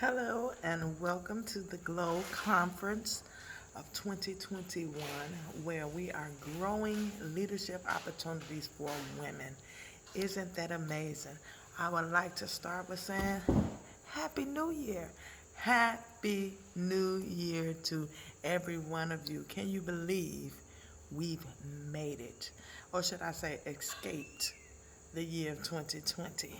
Hello and welcome to the G.L.O.W Conference of 2021, where we are growing leadership opportunities for women. Isn't that amazing? I would like to start with saying Happy New Year. Happy New Year to every one of you. Can you believe we've made it? Or should I say escaped the year of 2020.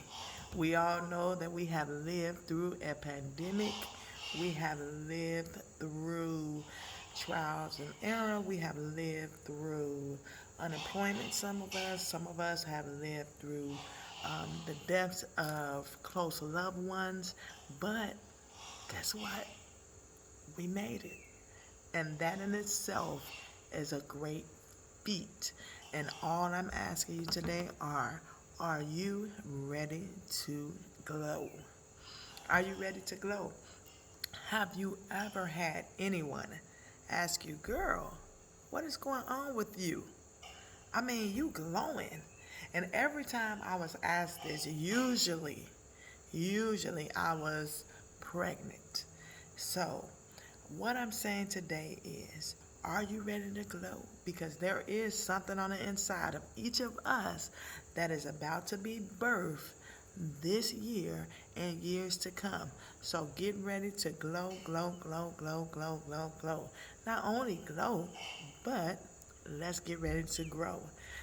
We all know that we have lived through a pandemic. We have lived through trials and error. We have lived through unemployment, some of us have lived through the deaths of close loved ones. But guess what? We made it. And that in itself is a great feat. And all I'm asking you today are you ready to glow? Are you ready to glow? Have you ever had anyone ask you, girl, what is going on with you? I mean, you glowing. And every time I was asked this, usually I was pregnant. So, what I'm saying today is, are you ready to glow? Because there is something on the inside of each of us that is about to be birthed this year and years to come. So get ready to glow, glow, glow, glow, glow, glow, glow. Not only glow, but let's get ready to grow.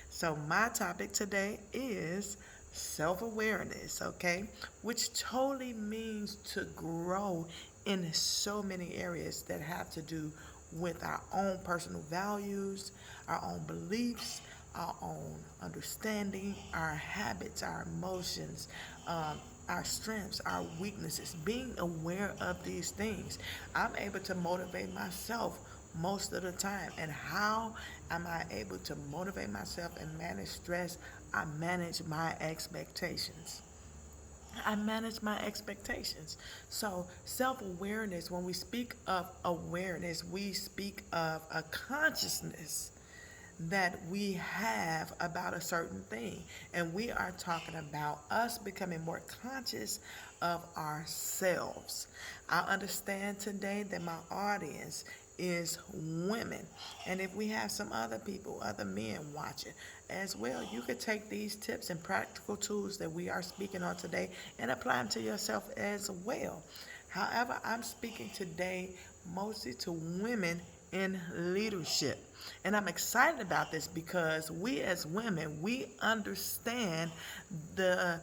So my topic today is self-awareness, okay? Which totally means to grow in so many areas that have to do with our own personal values, our own beliefs, our own understanding, our habits, our emotions, our strengths, our weaknesses, being aware of these things. I'm able to motivate myself most of the time. And how am I able to motivate myself and manage stress? I manage my expectations. I manage my expectations. So, self awareness, when we speak of awareness, we speak of a consciousness that we have about a certain thing. And we are talking about us becoming more conscious of ourselves. I understand today that my audience is women. And if we have some other people, other men watching as well, you could take these tips and practical tools that we are speaking on today and apply them to yourself as well. However, I'm speaking today mostly to women in leadership. And I'm excited about this because we as women, we understand the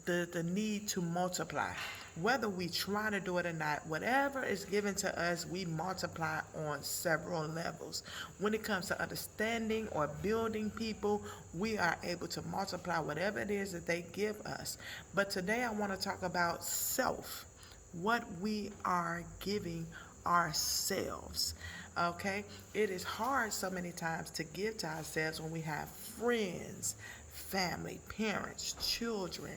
the need to multiply. Whether we try to do it or not, whatever is given to us, we multiply on several levels. When it comes to understanding or building people, we are able to multiply whatever it is that they give us. But today I want to talk about self, what we are giving ourselves. Okay? It is hard so many times to give to ourselves when we have friends, family, parents, children,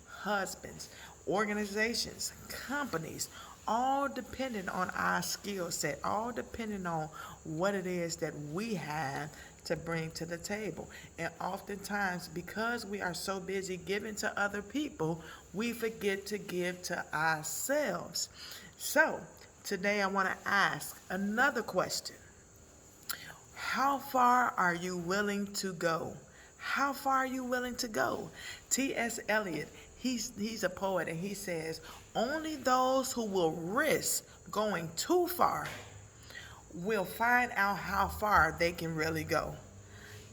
husbands, organizations, companies, all dependent on our skill set, all depending on what it is that we have to bring to the table. And oftentimes, because we are so busy giving to other people, we forget to give to ourselves. So, today I want to ask another question. How far are you willing to go? How far are you willing to go? T.S. Eliot, he's a poet, and he says, only those who will risk going too far will find out how far they can really go.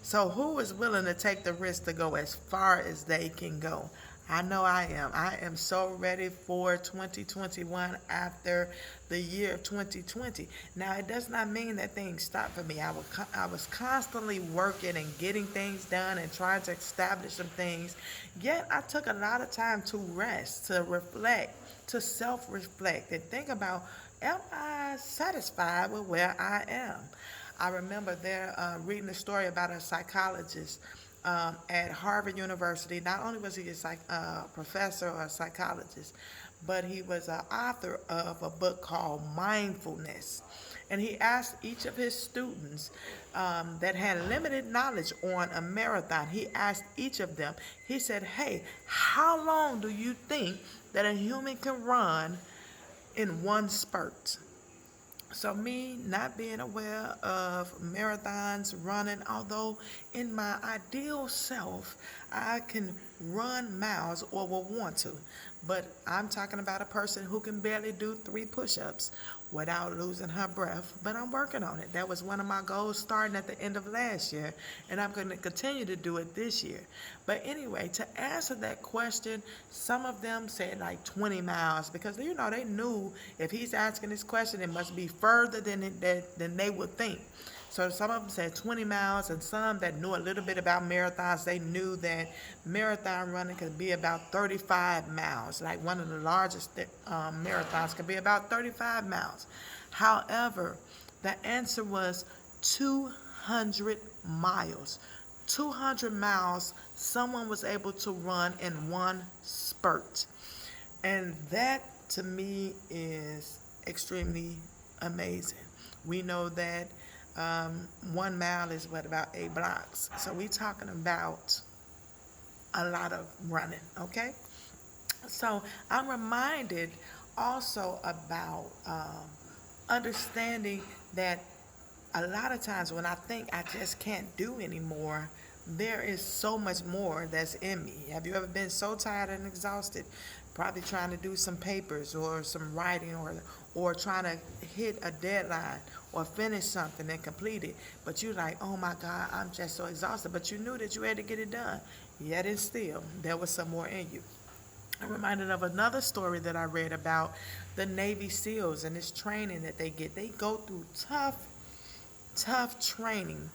So who is willing to take the risk to go as far as they can go? I know I am. I am so ready for 2021 after the year of 2020. Now, it does not mean that things stop for me. I was constantly working and getting things done and trying to establish some things. Yet, I took a lot of time to rest, to reflect, to self-reflect, and think about, am I satisfied with where I am? I remember there reading a story about a psychologist at Harvard University. Not only was he a professor or a psychologist, but he was an author of a book called Mindfulness. And he asked each of his students that had limited knowledge on a marathon, he asked each of them, he said, hey, how long do you think that a human can run in one spurt. So me not being aware of marathons running, although in my ideal self I can run miles or will want to, but I'm talking about a person who can barely do 3 push-ups without losing her breath, but I'm working on it. That was one of my goals starting at the end of last year, and I'm going to continue to do it this year. But anyway, to answer that question, some of them said like 20 miles because they knew if he's asking this question, it must be further than they would think. So some of them said 20 miles, and some that knew a little bit about marathons, they knew that marathon running could be about 35 miles. Like one of the largest marathons could be about 35 miles. However, the answer was 200 miles. 200 miles someone was able to run in one spurt. And that to me is extremely amazing. We know that 1 mile is about 8 blocks. So we're talking about a lot of running, okay? So I'm reminded also about understanding that a lot of times when I think I just can't do anymore, there is so much more that's in me. Have you ever been so tired and exhausted, probably trying to do some papers or some writing or trying to hit a deadline or finish something and complete it, but you're like, oh my God, I'm just so exhausted, but you knew that you had to get it done. Yet and still, there was some more in you. I'm reminded of another story that I read about the Navy SEALs and this training that they get. They go through tough training,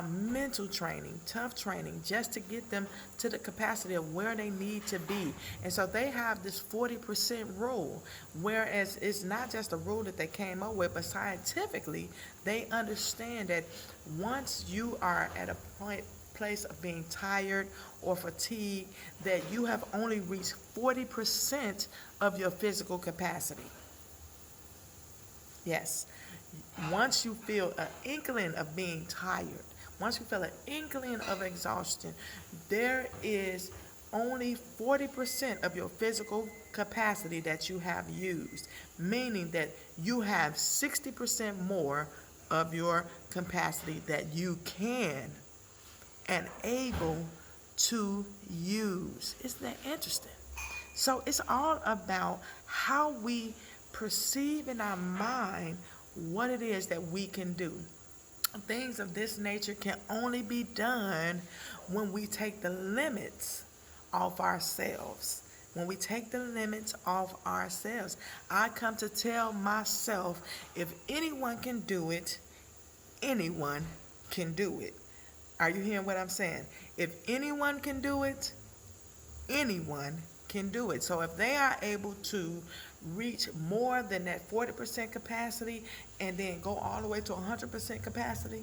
mental training, tough training, just to get them to the capacity of where they need to be. And so they have this 40% rule, whereas it's not just a rule that they came up with, but scientifically, they understand that once you are at a place of being tired or fatigued, that you have only reached 40% of your physical capacity. Yes. Once you feel an inkling of being tired, once you feel an inkling of exhaustion, there is only 40% of your physical capacity that you have used, meaning that you have 60% more of your capacity that you can and able to use. Isn't that interesting? So it's all about how we perceive in our mind what it is that we can do. Things of this nature can only be done when we take the limits off ourselves. When we take the limits off ourselves, I come to tell myself, if anyone can do it, anyone can do it. Are you hearing what I'm saying? If anyone can do it, anyone can do it. So if they are able to reach more than that 40% capacity and then go all the way to 100% capacity,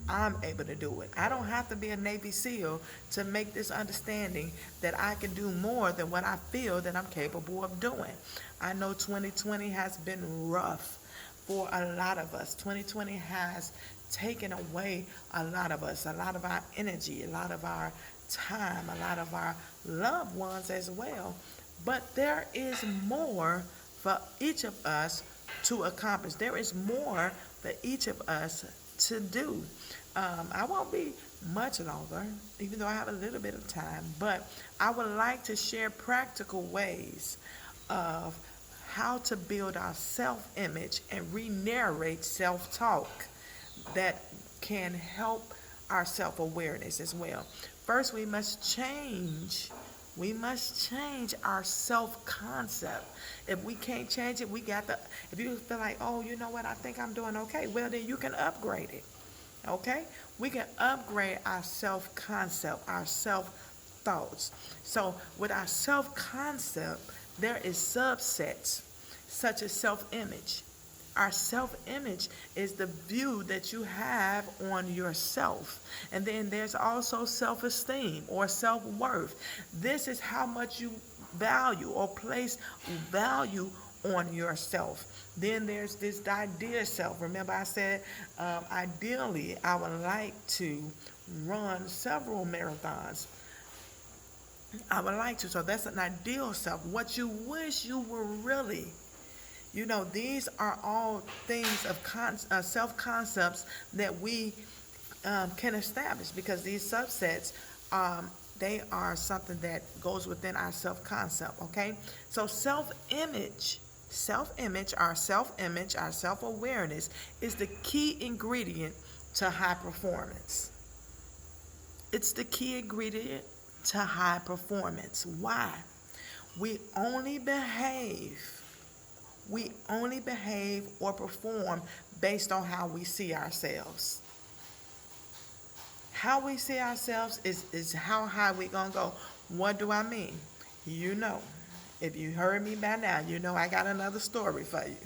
I'm able to do it. I don't have to be a Navy SEAL to make this understanding that I can do more than what I feel that I'm capable of doing. I know 2020 has been rough for a lot of us. 2020 has taken away a lot of us, a lot of our energy, a lot of our time, a lot of our loved ones as well. But there is more for each of us to accomplish. There is more for each of us to do. I won't be much longer, even though I have a little bit of time, but I would like to share practical ways of how to build our self-image and re-narrate self-talk that can help our self-awareness as well. First, we must change our self-concept. If we can't change it, if you feel like, oh, you know what, I think I'm doing okay, well, then you can upgrade it, okay? We can upgrade our self-concept, our self-thoughts. So with our self-concept, there is subsets such as self-image. Our self-image is the view that you have on yourself. And then there's also self-esteem or self-worth. This is how much you value or place value on yourself. Then there's this idea self. Remember I said, ideally, I would like to run several marathons. I would like to. So that's an ideal self. What you wish you were really. These are all things of self-concepts that we can establish, because these subsets, they are something that goes within our self-concept, okay? So self-image, our self-awareness is the key ingredient to high performance. It's the key ingredient to high performance. Why? We only behave or perform based on how we see ourselves. How we see ourselves is how high we gonna go. What do I mean? You know, if you heard me by now, you know I got another story for you.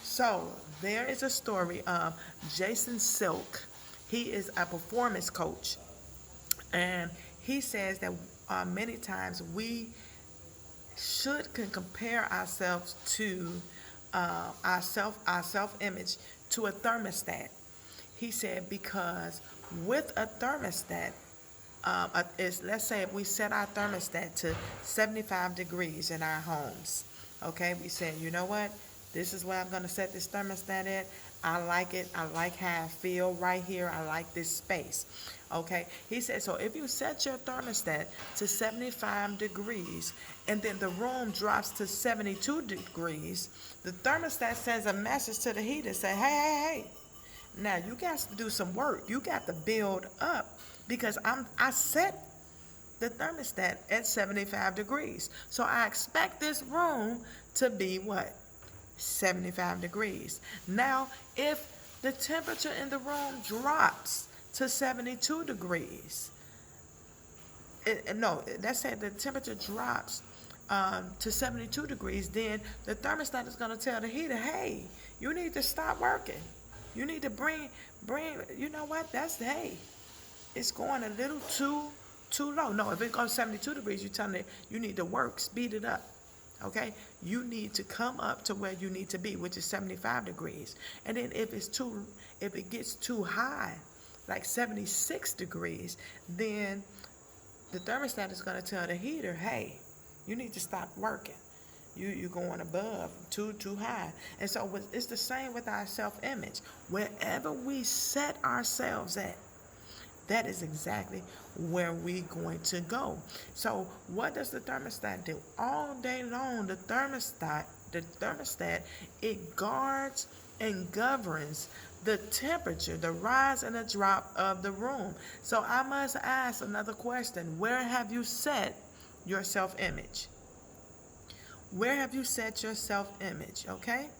So there is a story of Jason Silk. He is a performance coach, and he says that many times we can compare ourselves to our self image to a thermostat. He said because with a thermostat, let's say if we set our thermostat to 75 degrees in our homes, okay, we said, you know what, this is where I'm going to set this thermostat at. I like it. I like how I feel right here. I like this space. Okay, he said, so if you set your thermostat to 75 degrees and then the room drops to 72 degrees, the thermostat sends a message to the heater, say, hey, now you got to do some work. You got to build up, because I set the thermostat at 75 degrees. So I expect this room to be what? 75 degrees. Now, if the temperature in the room drops to 72 degrees, let's say the temperature drops to 72 degrees, then the thermostat is going to tell the heater, hey, you need to stop working. You need to bring, you know what, hey, it's going a little too low. No, if it goes 72 degrees, you're telling it you need to work, speed it up. Okay, you need to come up to where you need to be, which is 75 degrees. And then if it gets too high, like 76 degrees, then the thermostat is going to tell the heater, hey, you need to stop working. You're going above, too high. And so it's the same with our self-image. Wherever we set ourselves at, that is exactly where we're going to go. So what does the thermostat do? All day long, the thermostat, it guards and governs the temperature, the rise and the drop of the room. So I must ask another question. Where have you set your self-image? Where have you set your self-image, okay?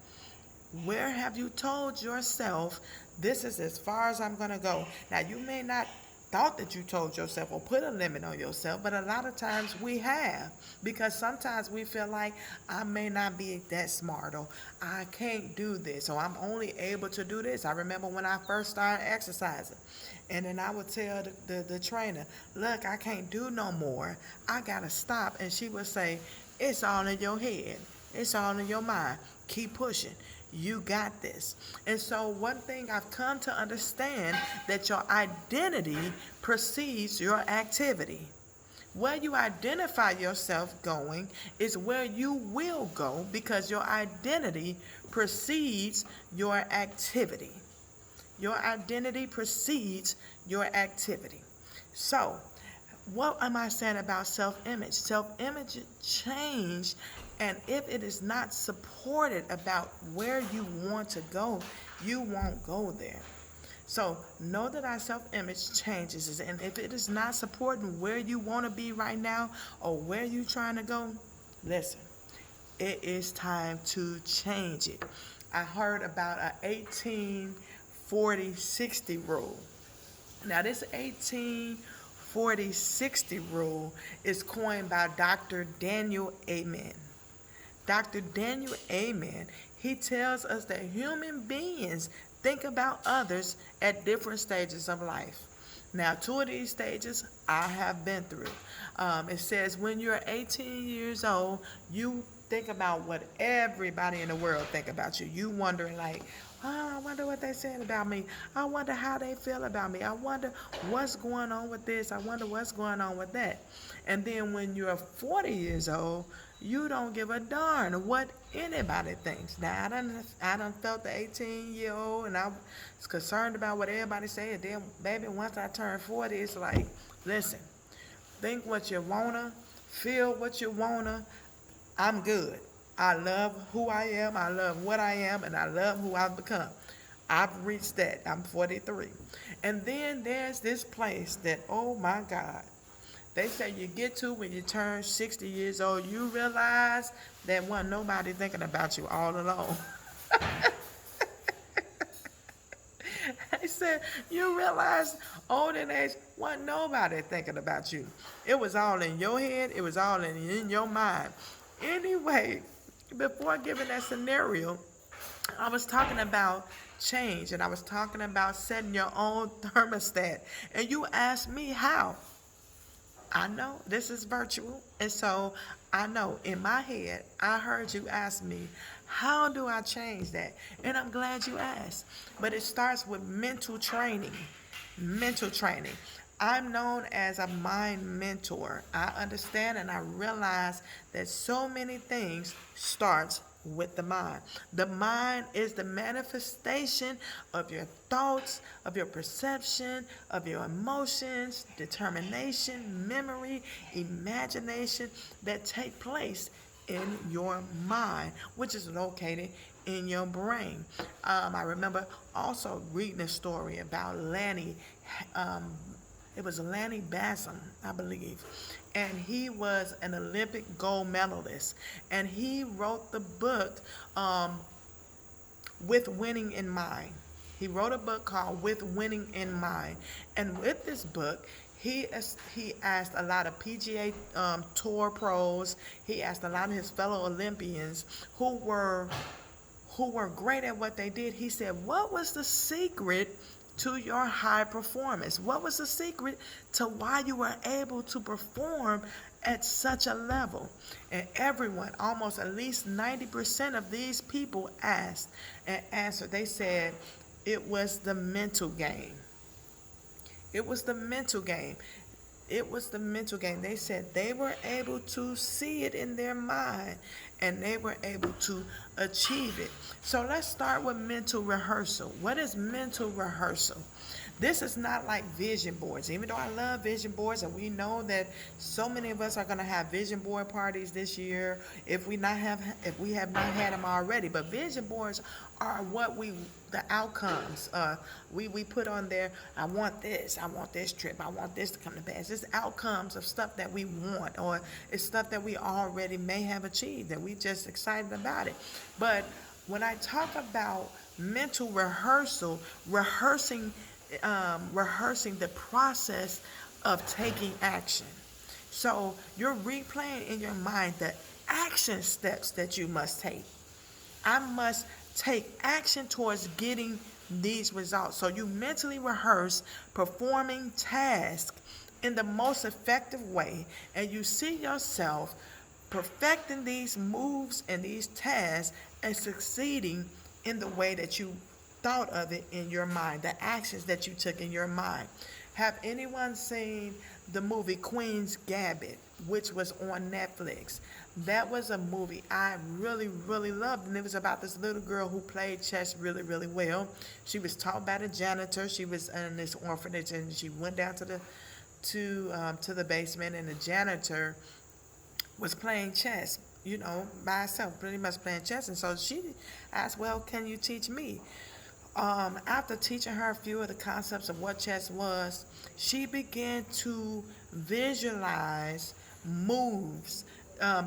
Where have you told yourself, this is as far as I'm going to go? Now, you may not thought that you told yourself or put a limit on yourself, but a lot of times we have, because sometimes we feel like I may not be that smart, or I can't do this, or I'm only able to do this. I remember when I first started exercising, and then I would tell the trainer, look, I can't do no more. I got to stop. And she would say, it's all in your head. It's all in your mind. Keep pushing. You got this. And so one thing I've come to understand, that your identity precedes your activity. Where you identify yourself going is where you will go, because your identity precedes your activity. Your identity precedes your activity. So, what am I saying about self-image? Self-image change, and if it is not supported about where you want to go, you won't go there. So know that our self-image changes, and if it is not supporting where you want to be right now or where you're trying to go, listen, it is time to change it. I heard about an 18-40-60 rule. Now this 18-40-60 rule is coined by Dr. Daniel Amen. Dr. Daniel Amen, he tells us that human beings think about others at different stages of life. Now, 2 of these stages I have been through. It says when you're 18 years old, you think about what everybody in the world think about you. You wondering like, oh, I wonder what they saying about me. I wonder how they feel about me. I wonder what's going on with this. I wonder what's going on with that. And then when you're 40 years old, you don't give a darn what anybody thinks. Now I done felt the 18-year-old, and I was concerned about what everybody said. Then, baby, once I turned 40, it's like, listen, think what you wanna, feel what you wanna. I'm good. I love who I am. I love what I am, and I love who I've become. I've reached that. I'm 43. And then there's this place that, oh my God, they say you get to when you turn 60 years old, you realize that wasn't nobody thinking about you all along. They said you realize old in age wasn't nobody thinking about you. It was all in your head. It was all in your mind. Anyway, before giving that scenario, I was talking about change, and I was talking about setting your own thermostat. And you asked me how. I know this is virtual, and so I know in my head, I heard you ask me, how do I change that? And I'm glad you asked. But it starts with mental training. Mental training. I'm known as a mind mentor. I understand and I realize that so many things starts with the mind. The mind is the manifestation of your thoughts, of your perception, of your emotions, determination, memory, imagination that take place in your mind, which is located in your brain. I remember also reading a story about Lanny. It was Lanny Bassam, I believe, and he was an Olympic gold medalist, and he wrote the book With Winning in Mind. He wrote a book called With Winning in Mind, and with this book, he asked a lot of PGA Tour pros. He asked a lot of his fellow Olympians who were great at what they did. He said, "What was the secret to your high performance? What was the secret to why you were able to perform at such a level?" And everyone, almost at least 90% of these people asked and answered. They said it was the mental game. It was the mental game. It was the mental game. They said they were able to see it in their mind and they were able to achieve it. So let's start with mental rehearsal. What is mental rehearsal? This is not like vision boards. Even though I love vision boards, and we know that so many of us are going to have vision board parties this year, if we have not had them already. But vision boards are the outcomes. We put on there, I want this trip, I want this to come to pass. It's outcomes of stuff that we want, or it's stuff that we already may have achieved, and we just excited about it. But when I talk about mental rehearsal, rehearsing the process of taking action. So you're replaying in your mind the action steps that you must take. I must take action towards getting these results. So you mentally rehearse performing tasks in the most effective way, and you see yourself perfecting these moves and these tasks and succeeding in the way that you thought of it in your mind, the actions that you took in your mind. Have anyone seen the movie Queen's Gambit, which was on Netflix? That was a movie I really, really loved, and it was about this little girl who played chess really, really well. She was taught by the janitor. She was in this orphanage, and she went down to the basement, and the janitor was playing chess, by herself, pretty much playing chess. And so she asked, "Well, can you teach me?" After teaching her a few of the concepts of what chess was, she began to visualize moves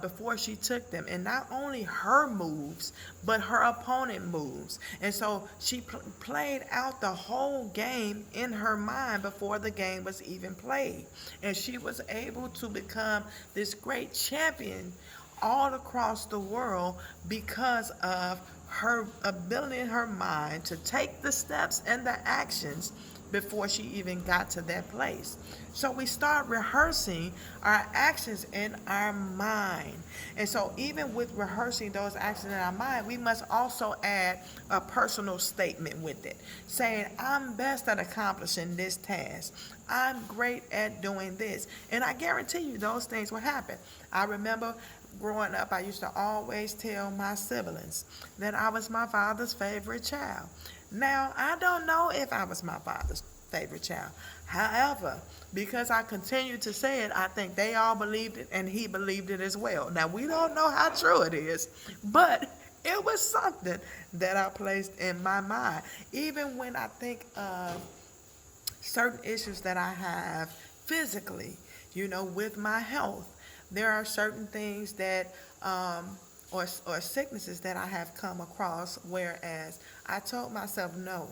before she took them. And not only her moves, but her opponent moves. And so she played out the whole game in her mind before the game was even played. And she was able to become this great champion all across the world because of her ability in her mind to take the steps and the actions before she even got to that place. So we start rehearsing our actions in our mind. And so even with rehearsing those actions in our mind, we must also add a personal statement with it, saying, I'm best at accomplishing this task. I'm great at doing this. And I guarantee you those things will happen. I remember growing up, I used to always tell my siblings that I was my father's favorite child. Now, I don't know if I was my father's favorite child. However, because I continued to say it, I think they all believed it and he believed it as well. Now, we don't know how true it is, but it was something that I placed in my mind. Even when I think of certain issues that I have physically, with my health, there are certain things that, or sicknesses that I have come across, whereas I told myself, no,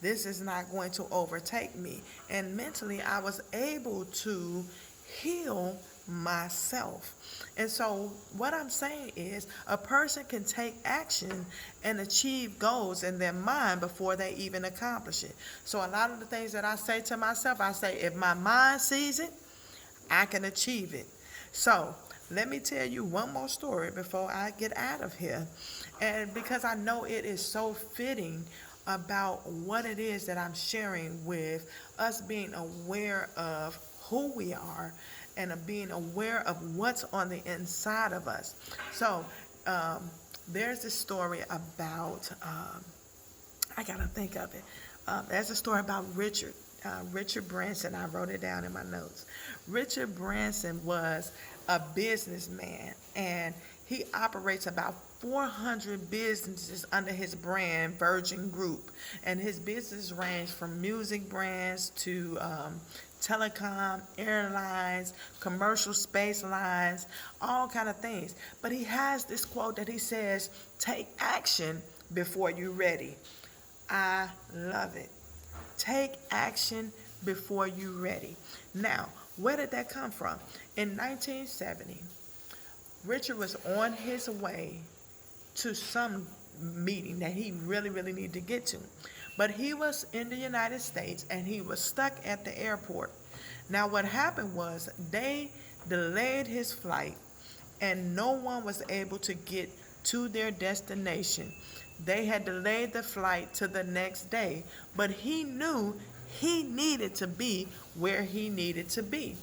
this is not going to overtake me. And mentally, I was able to heal myself. And so what I'm saying is a person can take action and achieve goals in their mind before they even accomplish it. So a lot of the things that I say to myself, I say, if my mind sees it, I can achieve it. So let me tell you one more story before I get out of here. And because I know it is so fitting about what it is that I'm sharing with us, being aware of who we are and of being aware of what's on the inside of us. So there's this story about, I got to think of it. There's a story about Richard Branson. I wrote it down in my notes. Richard Branson was a businessman, and he operates about 400 businesses under his brand, Virgin Group. And his business range from music brands to telecom, airlines, commercial space lines, all kind of things. But he has this quote that he says, take action before you're ready. I love it. Take action before you're ready. Now, where did that come from? In 1970, Richard was on his way to some meeting that he really, really needed to get to. But he was in the United States and he was stuck at the airport. Now, what happened was they delayed his flight and no one was able to get to their destination. They had delayed the flight to the next day, but he knew he needed to be where he needed to be.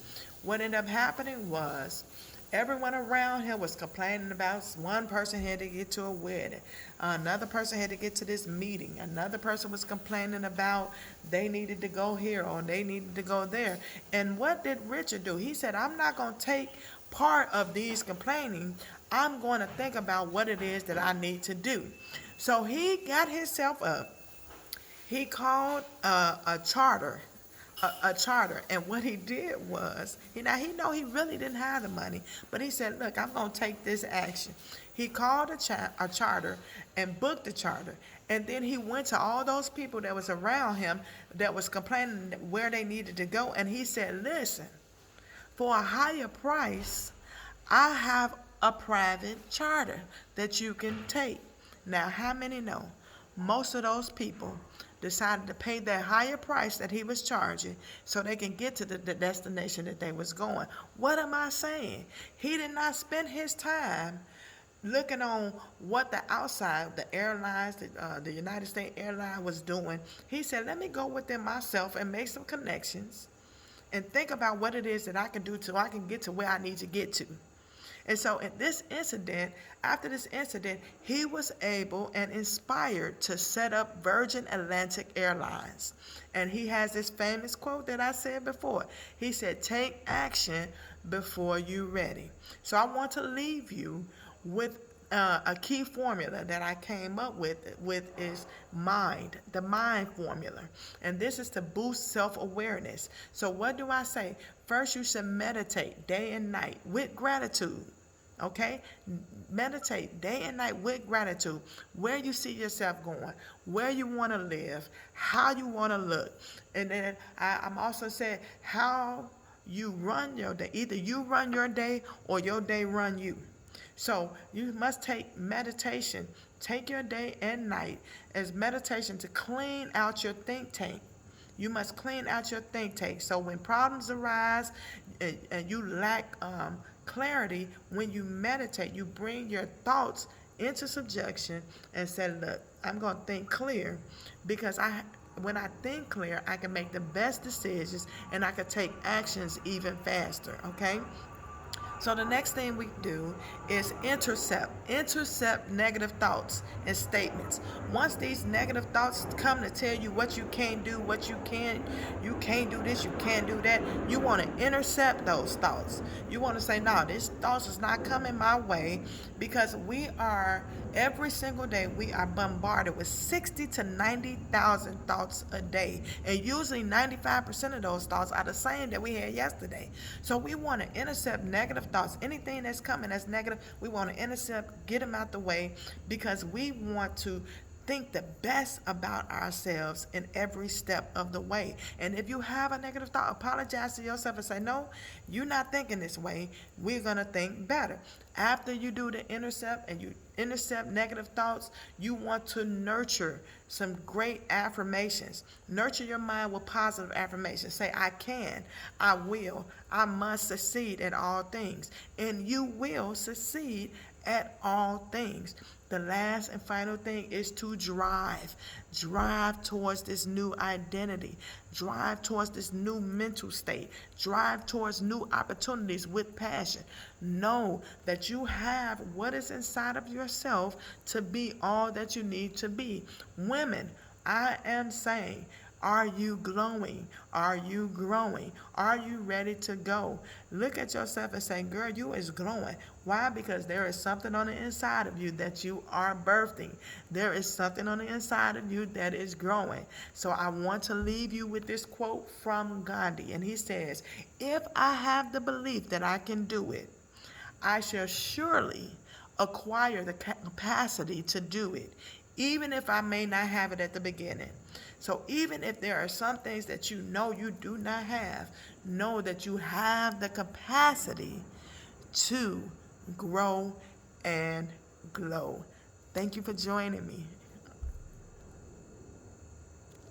What ended up happening was everyone around him was complaining about one person had to get to a wedding, another person had to get to this meeting, another person was complaining about they needed to go here or they needed to go there. And what did Richard do? He said, I'm not going to take part of these complaining. I'm going to think about what it is that I need to do. So he got himself up. He called a charter, and what he did was, he know he really didn't have the money, but he said, look, I'm going to take this action. He called a charter and booked the charter, and then he went to all those people that was around him that was complaining where they needed to go, and he said, listen, for a higher price, I have a private charter that you can take. Now, how many know? Most of those people decided to pay that higher price that he was charging so they can get to the destination that they was going. What am I saying? He did not spend his time looking on what the outside, the airlines, the United States Airline was doing. He said, let me go within myself and make some connections and think about what it is that I can do so I can get to where I need to get to. And so in this incident, after this incident, he was able and inspired to set up Virgin Atlantic Airlines. And he has this famous quote that I said before. He said, take action before you're ready. So I want to leave you with a key formula that I came up with is mind, the mind formula. And this is to boost self-awareness. So what do I say? First, you should meditate day and night with gratitude. Okay? Meditate day and night with gratitude. Where you see yourself going, where you want to live, how you want to look. And then I'm also saying how you run your day. Either you run your day or your day run you. So you must take meditation. Take your day and night as meditation to clean out your think tank. You must clean out your think tank. So when problems arise and you lack clarity, when you meditate, you bring your thoughts into subjection and say, look, I'm going to think clear, because when I think clear, I can make the best decisions and I can take actions even faster, okay? So the next thing we do is intercept negative thoughts and statements. Once these negative thoughts come to tell you what you can't do, you can't do this, you can't do that, you want to intercept those thoughts. You want to say, no, this thoughts is not coming my way, because every single day we are bombarded with 60 to 90,000 thoughts a day, and usually 95% of those thoughts are the same that we had yesterday. So we want to intercept negative thoughts. Anything that's coming that's negative, we want to intercept, get them out the way, because we want to think the best about ourselves in every step of the way. And if you have a negative thought, apologize to yourself and say, no, you're not thinking this way. We're going to think better. After you do the intercept and you intercept negative thoughts, you want to nurture some great affirmations. Nurture your mind with positive affirmations. Say, I can, I will, I must succeed at all things. And you will succeed at all things. The last and final thing is to drive. Drive towards this new identity. Drive towards this new mental state. Drive towards new opportunities with passion. Know that you have what is inside of yourself to be all that you need to be. Women, I am saying, are you glowing? Are you growing? Are you ready to go? Look at yourself and say, girl, you is glowing. Why? Because there is something on the inside of you that you are birthing. There is something on the inside of you that is growing. So I want to leave you with this quote from Gandhi. And he says, if I have the belief that I can do it, I shall surely acquire the capacity to do it, even if I may not have it at the beginning. So even if there are some things that you know you do not have, know that you have the capacity to grow and glow. Thank you for joining me.